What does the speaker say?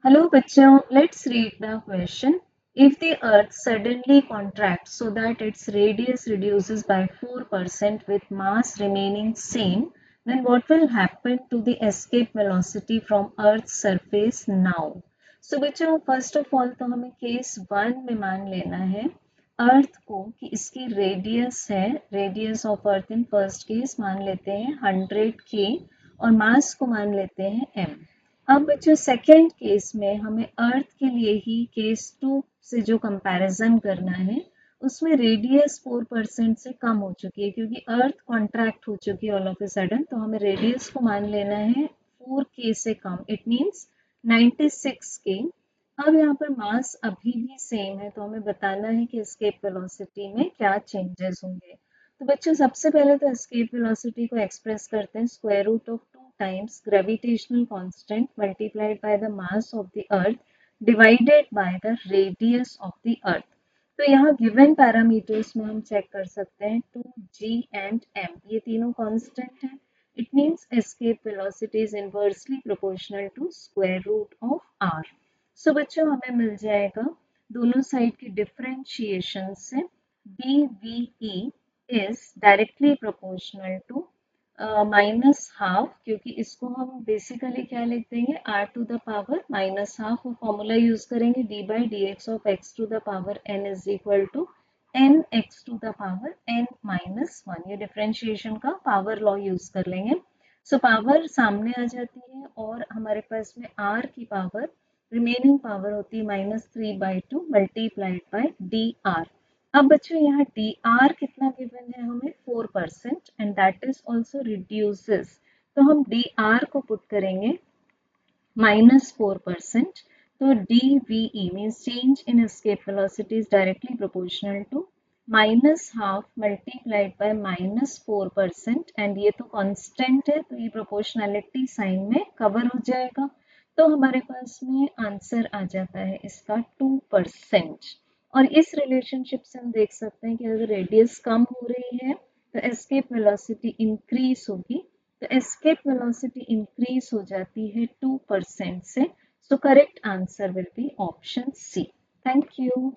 Hello, bachcho. Let's read the question. If the Earth suddenly contracts so that its radius reduces by 4% with mass remaining same, then what will happen to the escape velocity from Earth's surface now? So बच्चों first of all तो हमें case one में मान लेना है अर्थ को कि इसकी रेडियस है, radius of earth in first case मान लेते हैं 100 k और मास को मान लेते हैं m। अब जो सेकेंड केस में हमें अर्थ के लिए ही केस टू से जो कंपैरिजन करना है उसमें रेडियस 4% से कम हो चुकी है क्योंकि अर्थ कॉन्ट्रैक्ट हो चुकी है ऑल ऑफ ए सडन, तो हमें रेडियस को मान लेना है 4k से कम, इट मीन्स 96k। अब यहाँ पर मास अभी भी सेम है तो हमें बताना है कि एस्केप वेलोसिटी में क्या चेंजेस होंगे। तो बच्चों सबसे पहले तो एस्केप वेलोसिटी को एक्सप्रेस करते हैं square root of 2 times gravitational constant multiplied by the mass of the earth divided by the radius of the earth। तो यहाँ गिवन पैरामीटर्स में हम चेक कर सकते हैं 2g एंड m, ये तीनों कांस्टेंट हैं। It means escape velocity is inversely proportional to square root of r। So बच्चों हमें मिल जाएगा दोनों साइड की डिफरेंशिएशन से dve is directly proportional to minus half, क्योंकि इसको हम बेसिकली क्या लिख देंगे r to the power minus half और फॉर्मूला यूज करेंगे d by D X of x to the power n is equal to n x to the power n minus one. ये differentiation का power law use कर लेंगे। So power सामने आ जाती है और हमारे पास में r की पावर रिमेनिंग पावर होती है -3/2 मल्टीप्लाइड बाय डी आर। अब बच्चों यहाँ डी आर कितना गिवन है हमें 4% and that is also reduces, तो हम डी आर को पुट करेंगे -4%। तो D V E means change in escape velocity is directly proportional to minus half multiplied by -4%, and ये तो कांस्टेंट है तो ये प्रोपोर्शनैलिटी साइन में कवर हो जाएगा। तो हमारे पास में आंसर आ जाता है इसका 2%। और इस रिलेशनशिप से हम देख सकते हैं कि अगर रेडियस कम हो रही है तो एस्केप वेलोसिटी इंक्रीज होगी, तो एस्केप वेलोसिटी इंक्रीज हो जाती है 2% से। So correct answer will be option C. Thank you.